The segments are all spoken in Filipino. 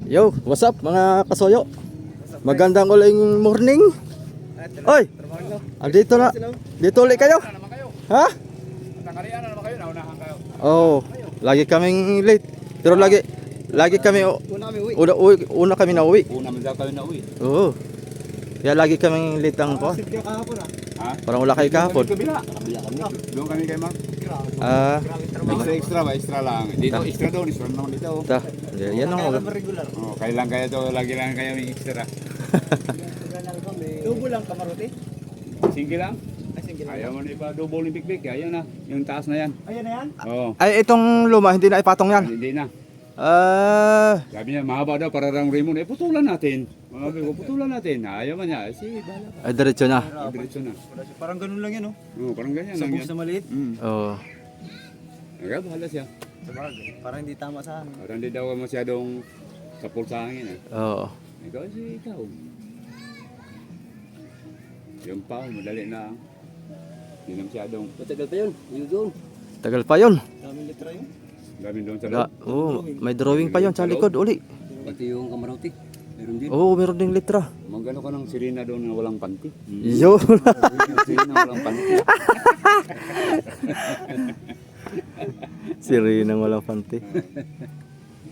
Yo, what's up mga kasoyo? Magandang uling morning. Oy, andito na. Dito ulit kayo? Ha? Tanghalian na naman kayo, naunahan kayo. Oh, lagi kaming late. Pero lagi kami una kami na uwi. Una man daw kayo na uwi. Oo. Kaya lagi kaming late ang ko. Ha? Parang wala kayo kahapon. Kabila. Kabila kami. Doon kami kay Mark. Ah, Extra ba? Extra lang. Dito extra doon, extra naman dito. ta. Yan ang regular. Oh, kailan kayo to, lagi lang kayo may extra. Tubo lang kamarote. Single lang? Ay, single. Ayaw mo na ipa double yung big ayaw na. Yung taas na yan. Ayan na yan. Oo. Ay, itong luma hindi na ipatong yan. Hindi na. Ah, Sabi niya, mahaba daw para lang Raymond. Eh, putulan natin. Mga ko, putulan natin. Ayaw man niya. Sige, bahala ka. ay diretso na. Diretso na. Parang ganun lang yan, oh. Oo, parang ganyan Sa lang box yan. na maliit. Oh. Kaya bahala siya. Sabagay. Parang hindi tama sa amin. Parang hindi daw masyadong sapul sa hangin eh. Oo. Ikaw si ikaw. Yung pa, madali na. Hindi na masyadong. Matagal pa yun. Yun doon. Tagal pa 'yon. Daming litra yun. Dami doon sa loob. Oh, may drawing pa 'yon sa likod uli. Pati yung kamarote. Meron din. Oo, meron ding litra. Magano ka ng sirena doon na walang panty. Yo. Sirena walang panty. Si Rinang walang panty.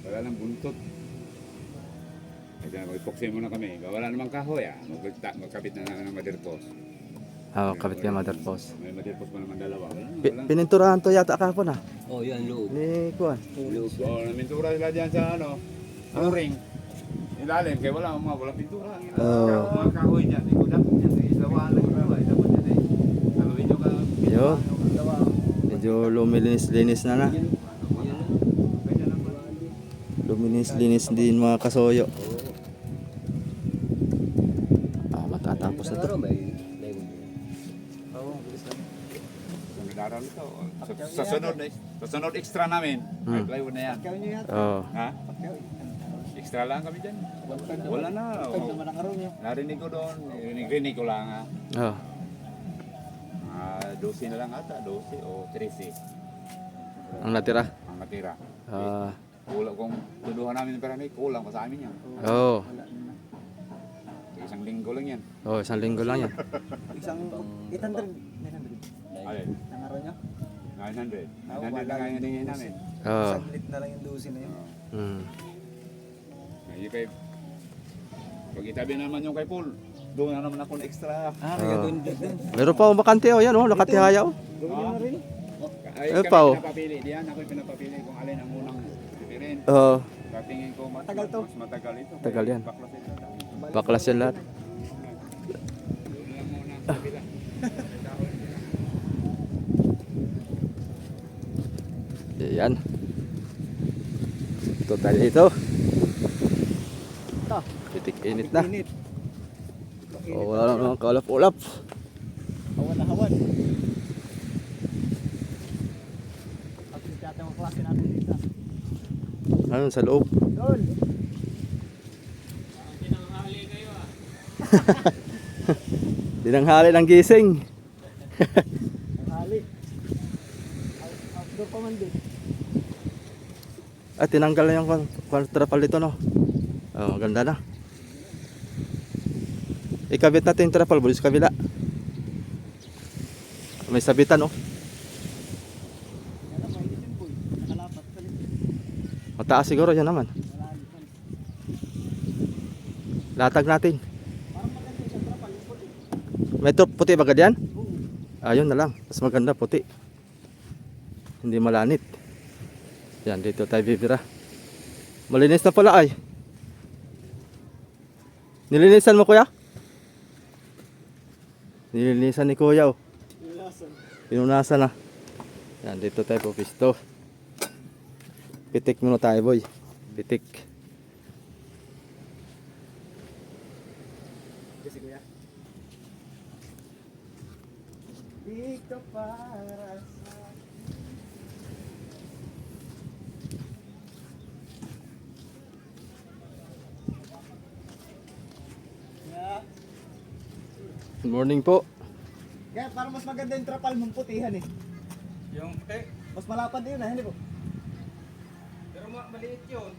Wala nang buntot. Kaya mag-ipoksin muna kami. Wala namang kahoy ah. Magkapit na naman ng mother post. Ah, kapit niya mother post. May mother post pa naman dalawa. Pininturahan to yata kahapon ah. Oh, yan loob. Ni Kuan. Loob. Oo, namintura sila dyan sa ano. Ring. Ilalim. Kaya walang pintura. Mga kahoy dyan. Ikaw dapat dyan. Isawaan lang yung kahoy. Dapat dyan eh. Saluhin nyo ka. Yo. Medyo lumilis-linis na na. Ganyan lang pala. Luminis-linis din mga kasoyo. Ah, matatapos na to. Nag-aaral ito. Sa sunod extra namin. May plywood na yan. Kaya nyo yan. Oh. Ha? Extra lang kami dyan. Wala na. Pag naman ang araw nyo. Narinig ko doon. Rinig ko lang ha. Oh. 12 na lang ata. 12 o 13 Ang natira. ang natira. Ah, Kulang kung duduhan namin ng pera may kulang pa sa amin yan. oh. Isang linggo lang yan. Oh, isang linggo lang yan. Isang 800. 900. Alin? Ang araw nyo. 900. 900 lang ang hinihingi namin. Oh. Saglit na lang yung 12 na yun. Hmm. Ngayon kay pag itabi naman yung kay Paul, doon na naman ako ng extra. May gagawin din. Meron pa akong bakante oh, yan oh, nakatihaya oh. Gawin nyo na rin. Ay, Eh, kami Pao. pinapapili. Diyan ako pinapapili kung alin ang unang pipirin. Oh, Katingin ko Matagal to. mas matagal ito. Tagal yan. Baklas ito. baklas yan lahat. Doon lang muna sa kabila. Yan. Ito tayo ito. Ito. Pitik init na. Init. Oh, wala na mga kaulap-ulap. Hawan na hawan. At yung mga klase natin dito. Ano sa loob? Doon. Dinanghali ng gising. Ang hali. Outdoor pa man din. At tinanggal na yung trapal dito no. Oh, maganda na. Ikabit natin yung trapal bulis sa kabila. May sabitan no. Kaya mainit yung boy. Nakalapat sa likod. Mataas siguro yan naman. Malalim pa. Latag natin. Parang maganda yung trapal. Yung puti. May puti bagad yan? Oo. Ayun na lang. Mas maganda puti. Hindi malanit. Yan, dito tayo bibira. Malinis na pala ay. Nilinisan mo kuya? Nilinisan ni kuya oh. Ilasan. Pinunasan na. Yan, dito tayo pupisto. Pitik muna tayo boy. Pitik. Kasi kuya. Dito para sa... Yeah. Good morning po. Kaya para mas maganda yung trapal mong putihan eh. Yung puti. Mas malapad yun hindi po? Pero maliit yun.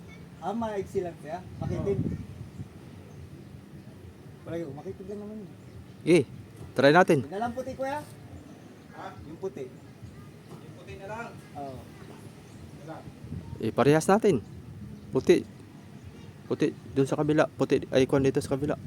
maiksi lang siya. Makitid. Wala yun, makitid lang naman yun. Eh, try natin. Yun na lang puti kuya. Ha? Yung puti. Yung puti na lang. Oo. Wala. Eh, parehas natin. Puti. Puti. Doon sa kabila. Puti. Ay, kwan dito sa kabila.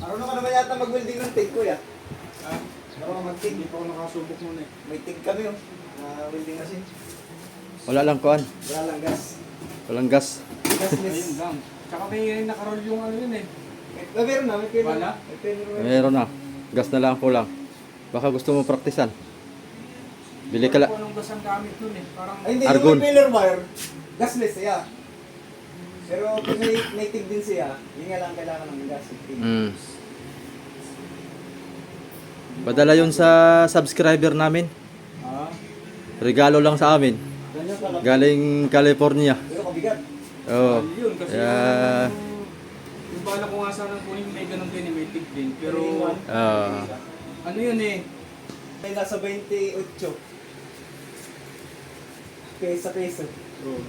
Marunong ka naman yata mag-welding ng TIG kuya. Ha? Marunong mag-TIG. Hindi pa ako nakasubok nun eh. May TIG kami oh. Welding machine. Wala lang kwan. Wala lang gas. Walang gas. Gasless. Ayun lang. Tsaka may nakaroll yung ano yun eh. Meron na, may pin. Wala? May pin. Meron na. Gas na lang kulang. Baka gusto mo praktisan. Bili ka lang. Kung anong gas ang gamit nun eh. Parang Ay hindi, Argon. yung pillar wire. Gasless siya. Pero kung may TIG din siya, yun nga lang kailangan ng gas. Mm. Padala yun sa subscriber namin. ah, Regalo lang sa amin. Ganyan pala. Galing California. Pero kabigat. Oh. yun kasi Yeah. yung bala ko nga sana kunin may ganun din eh, may tig din. Pero ano yun eh. May nasa 28 peso. Oh.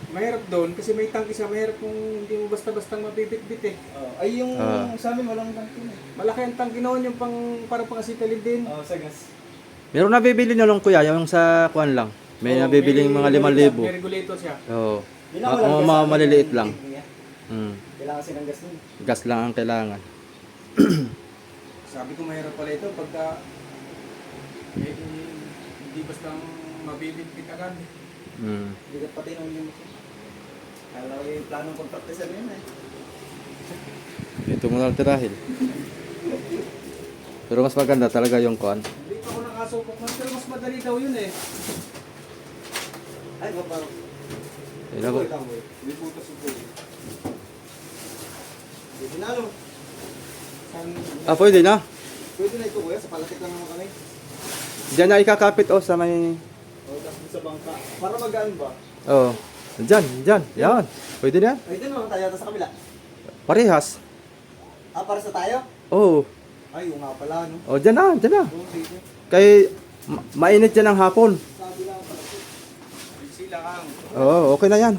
Mahirap doon kasi may tangke siya. Mahirap kung hindi mo basta-bastang mabibit-bit eh. Ay yung Ah. sa amin walang tangke na. Malaki ang tangke noon yung parang pang asitalin din. Sa gas. Meron na bibili nyo lang kuya, yung sa kuan lang. May Oh, nabibiling mga 5,000. May regulator siya. Oo. Yun lang walang gas. Mga maliliit lang. Mm. Kailangan kasi ng gas nun. Gas lang ang kailangan. Sabi ko mahirap pala ito pagka hindi basta mabibit-bit agad. Mm. Hindi ka pati nung yung kala ko yung planong contractor yun eh. Ito mo na lang tirahin. Pero mas maganda talaga yung kuan. Hindi pa ako nakasupok nun, pero mas madali daw yun eh. Ay, parang Ayun na po. Hindi putas yung buhay. Pwede na ano. Ah, pwede na. Pwede na ito kuya, sa palakit lang naman kami. Diyan na ikakapit oh sa may... O tapos sa bangka. Para magaan ba? Oh. Diyan. Yan. Pwede na yan. Ay, dito naman tayo yata sa kabila. Parehas. Para sa tayo? Oh. Ay, yung nga pala, no? Oh, diyan na. Oo, dito. Kay mainit yan ng hapon. Sabi lang pala. Sila ang. Oo, okay na yan.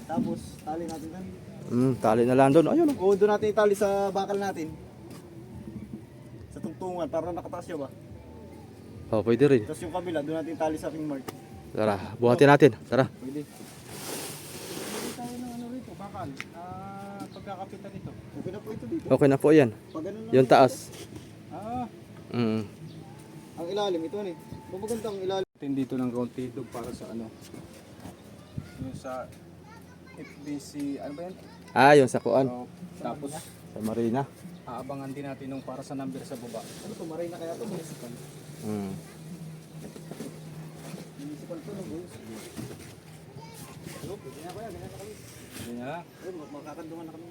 Tapos, tali natin yan. Tali na lang doon. Ayun. Oh. Oo, doon natin itali sa bakal natin. Sa tungtungan, para nakataas siya ba? Oh, pwede rin. Tapos yung kabila, doon natin itali sa king mark. Tara, buhatin natin. Tara. Pwede. Hindi tayo ng ano rito, bakal. Pagkakapitan nito. Okay na po ito dito. Okay na po yan. Pag ganun lang. Yung taas. Mm. Ang ilalim, ito ano eh. Maganda ang ilalim. Dito ng kaunti dog para sa ano. Yung sa FBC, ano ba yan? Ah, yung sa kuan. Oh, tapos Sa Marina. aabangan din natin nung para sa number sa baba. Ano to, maray na kaya to? Municipal. Mm. Municipal to, no boys? Ano, pwede na kaya, ganyan na kami. Hindi na. Ayun, makakandungan na kami.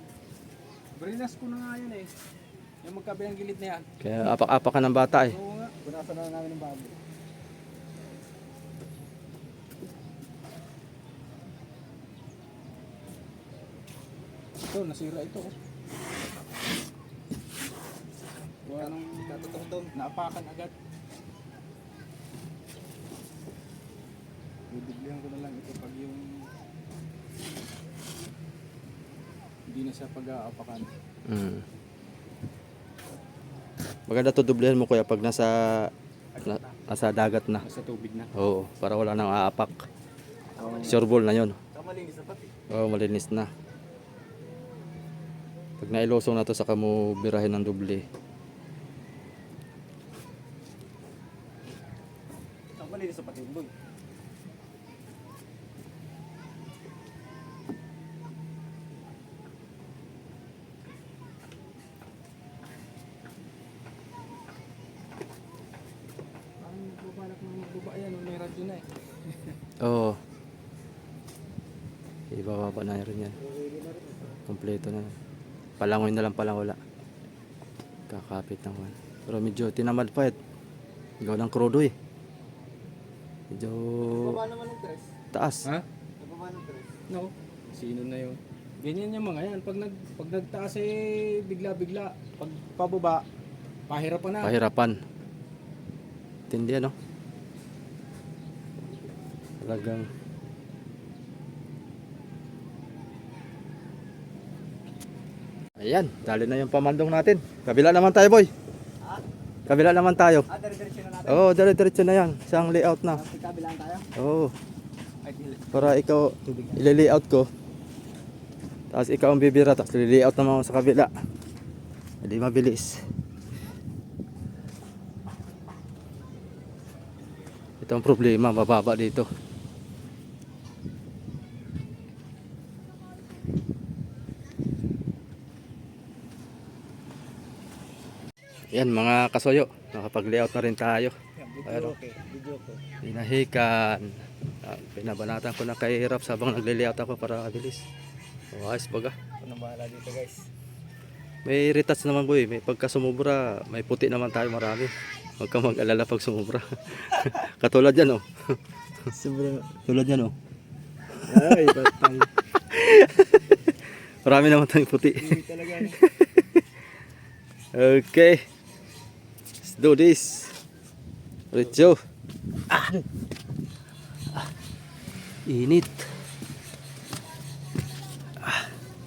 Brinas ko na nga yan eh. Yung magkabilang gilid na yan. Kaya apak-apak ka ng bata eh. Oo nga. Punasan na namin ng bago. Ito, nasira ito. Oh. Kaya nung Tatutong-tong. naapakan agad. Bibiglihan ko na lang ito pag yung hindi na siya pag-aapakan. Mm. Maganda to dublehan mo kuya pag nasa dagat na. Nasa tubig na. Oo, para wala nang aapak. Sure ball na yon. Tama linis na pati. Oo, malinis na. Pag nailosong na to saka mo birahin ng duble. Tama linis na pati, boy. Parang magbabalak ng magbaba yan. May radyo na eh. Oo. Ibababa na rin yan. Kompleto na. Palangoy na lang palang wala. Kakapit ng one. Pero medyo tinamad pa eh. Gawa ng krudo eh. Medyo... Baba naman ng dress. Taas. Ha? Nababa ng tres. No. Sino na yun? Ganyan yung mga yan. Pag nagtaas eh, bigla-bigla. Pag pababa, pahirapan na. Pahirapan. Tindi ano? Talagang ayan, dali na yung pamandong natin. Kabila naman tayo, boy. Ha? Kabila naman tayo. Dire-diretso na natin. Oo, dire-diretso na yan. Isang layout na. Kabilaan tayo. Oo, Ay, dili. para ikaw ile-layout ko. Tapos ikaw ang bibira, tapos ile-layout naman ako sa kabila. Hindi mabilis. Ito ang problema, mababa dito. Yan mga kasoyo, nakapag-layout na rin tayo. Ayun. Video ko. Pinahikan. Pinabanatan ko na kay Hirap sabang nagle-layout ako para mabilis. Ayos baga. Ano bahala dito guys? May retouch naman boy, may pagka sumubra, may puti naman tayo marami. Huwag ka mag-alala pag sumubra. Katulad yan oh. Sobrang. Tulad yan oh. Ay, patay. Marami naman tayong puti. Hindi talaga. No? Okay. Let's do this. Richo. Init.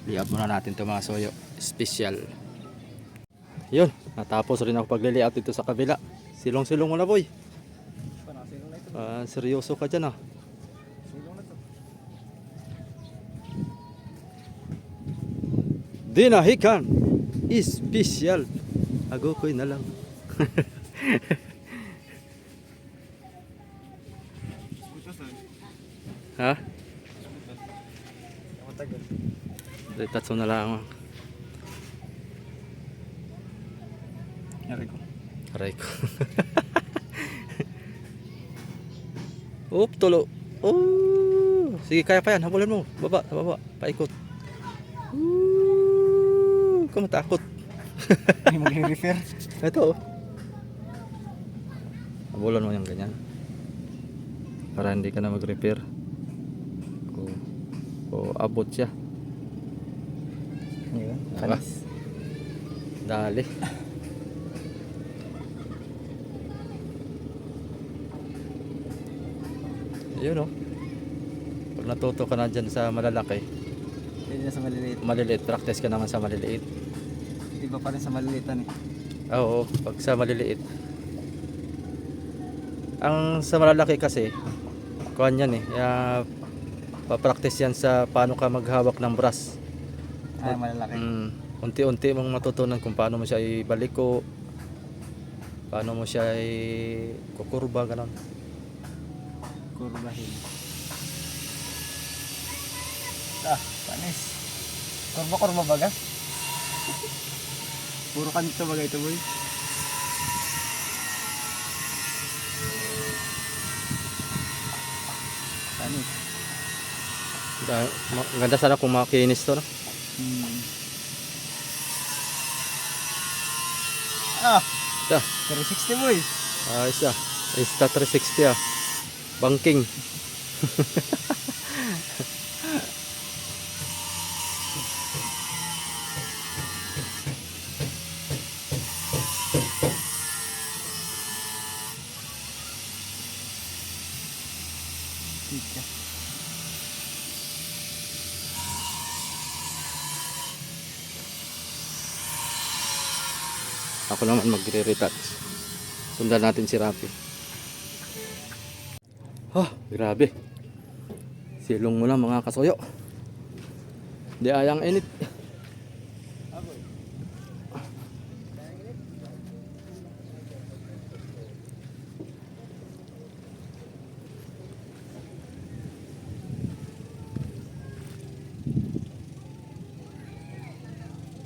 Layout muna natin ito mga soyo. Special. Yun. Natapos rin ako pag-layout dito sa kabila. Silong-silong mo na boy. Panasilong na ito. Seryoso ka dyan ah. Silong na to. Dinahikan. Special. Agokoy na lang. Ha? Matagal. Retouch mo na lang. Yari ko. Aray ko. Oop, tulo. Oh, sige, kaya pa yan. Habulan mo. Baba, baba. Paikot. Huwag ka matakot. Ay, mag-refer. Ito oh. Habulan mo yung ganyan. Para hindi ka na mag-repair. O abot siya. Ayun. Diba? Dali. Yun oh. Pag natuto ka na dyan sa malalaki, Pwede na sa maliliit. maliliit, practice ka naman sa maliliit. Iba pa rin sa maliliitan eh. Oo, pag sa maliliit. Ang sa malalaki kasi, kuhan yan eh. Papractice yan sa paano ka maghawak ng brush. Ay, malalaki. Unti-unti mong matutunan kung paano mo siya ibaliko, paano mo siya kukurba, gano'n. Kurbahin. Panis. Kurba-kurba baga? Puro kanto baga ito boy. Panis. Ganda sana kung makinis to, no? Ito, 360 boy. isa. Insta 360 ah. Banking. Ako naman magre-retouch. Sundan natin si Rafi. Grabe. Silong mo lang mga kasoyo. Di ayang init.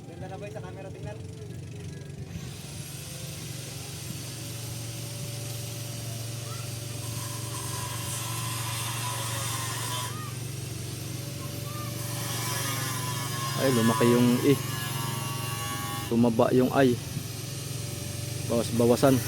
Ganda na boy sa camera tingnan. Ay, lumaki yung tumaba yung bawas-bawasan.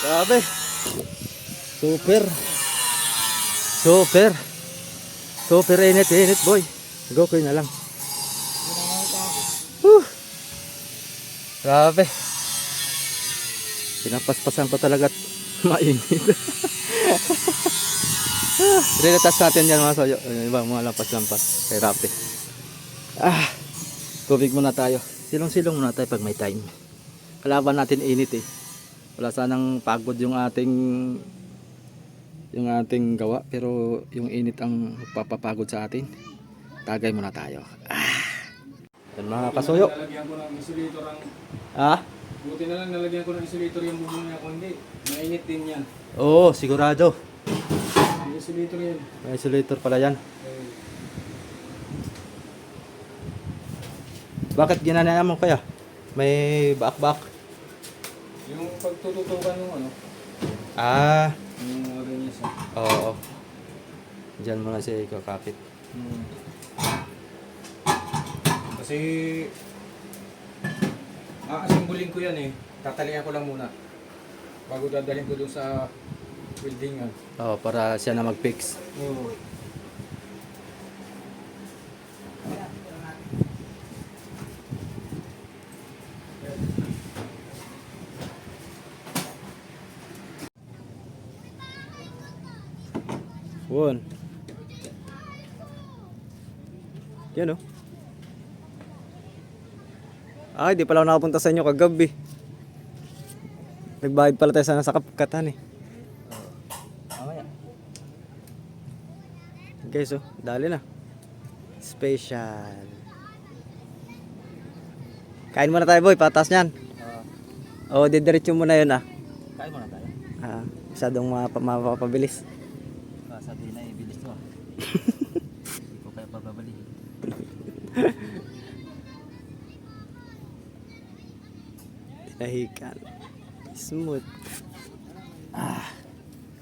Grabe. Super. Super. Super init boy. Go ko na lang. Grabe. Pinapaspasan pa talaga at mainit. Riletas natin yan mga soyo. Ibang mga lampas-lampas. Kay Rapi. Tubig muna tayo. Silong-silong muna tayo pag may time. Kalaban natin init eh. Wala sanang pagod yung ating gawa. Pero yung init ang papapagod sa atin. Tagay muna tayo. Yan mga kasoyo. Nalagyan ko ng insulator buti na lang nalagyan ko ng insulator yung bubong niya. Kung hindi, mainit din yan. Oo, sigurado. May insulator yan. May isolator pala yan. Bakit ginanaya mo kaya? May back-back. Yung pagtututukan ng ano, yung mga ganyan sa. Oo. Diyan mo na siya ikakapit. Kasi aasimbulin ko yan eh. Tatalian ko lang muna. Bago dadalhin ko doon sa buildingan. Oo, para siya na mag-fix. Oo. Won. Yan oh. Ay, di pala ako nakapunta sa inyo kagabi. Nagbayad pala tayo sana sa kapkatan eh. Mamaya. Guys oh, dali na. Special. Kain muna tayo boy, patas niyan. Oo, didiretso muna yun ah. Kain muna tayo. Masyadong mapapabilis. Sabi na ibilis to ah. Hindi ko kaya pababalihin. Tinahikan. Smooth.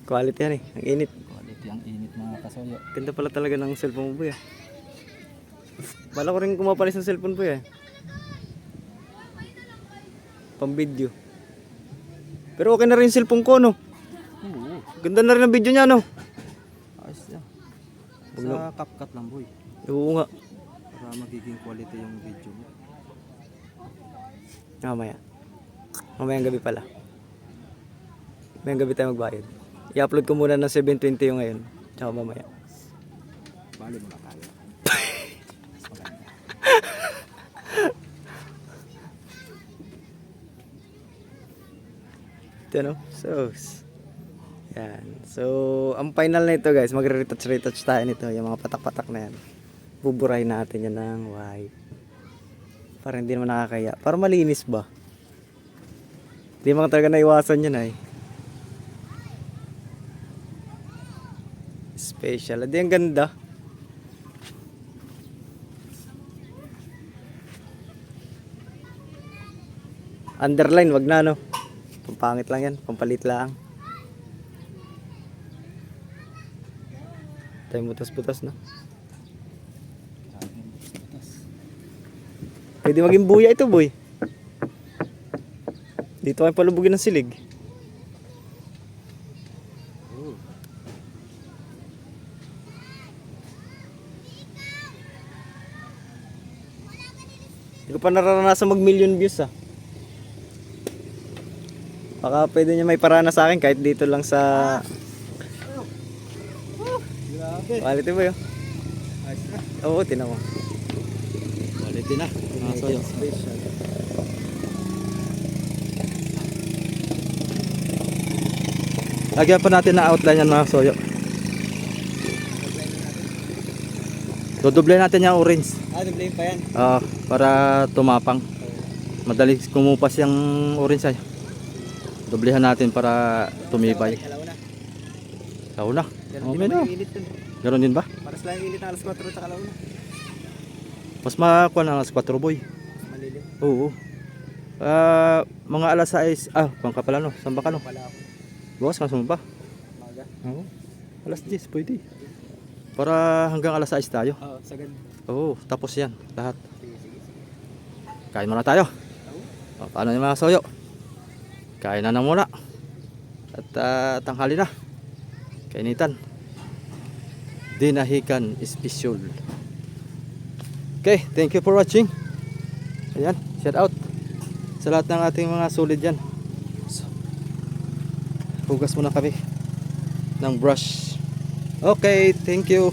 Quality yan eh. Ang init. Quality ang init mga kasoyo. Ganda pala talaga ng cellphone mo boy ah. Bala ko rin kumapalis ng cellphone boy ah. Pang video. Pero okay na rin yung cellphone ko no. Oo. Ganda na rin ang video niya no. Ayos yan. Sa CapCut lang boy. Oo nga. Para magiging quality yung video mo. Mamaya. Mamayang gabi pala. Mamayang gabi tayo magbayad. I-upload ko muna ng 720 yung ngayon. Tsaka mamaya. Bali mo na tayo. Ito no? Yan. So, ang final na ito guys, magre-retouch tayo nito. Yung mga patak-patak na yan. Buburahin natin yan ng white. Para hindi naman nakakaya. Para malinis ba? Hindi mga talaga naiwasan yan ay. Special. Adi ang ganda. Underline, wag na no. Pampangit lang yan. Pampalit lang. Tayo butas-butas na. Pwede maging buya ito boy. Dito kayo palubugin ng silig. Hindi ko pa nararanasan mag million views ah. Baka pwede niya may parana sa akin kahit dito lang sa quality boy oh. Oo, tinan mo. Quality na. Soyo. Lagyan pa natin na outline yan mga soyo. Dodoble natin yung orange. Doble pa yan. Para tumapang. Madali kumupas yung orange ay. Doblehan natin para tumibay. Alaw na. Okay na. Ganon din ba? Para sa lang init ng alas 4 at alaw na. Mas makuha na alas 4 boy. Malilim. Oo. Mga alas 6. Pang ka pala no. Saan ba ka no? Wala ako. Bukas ka saan ba? Maga. Oo. Alas 10 pwede. Para hanggang alas 6 tayo. Oo, sagad. Oo. Tapos yan. Lahat. Sige. Kain muna tayo. Paano yung mga soyo? Kain na muna. At tanghali na. Kainitan. Dinahican special. Okay, thank you for watching. Ayan, shout out sa lahat ng ating mga solid dyan. So, hugas muna kami ng brush. Okay, thank you.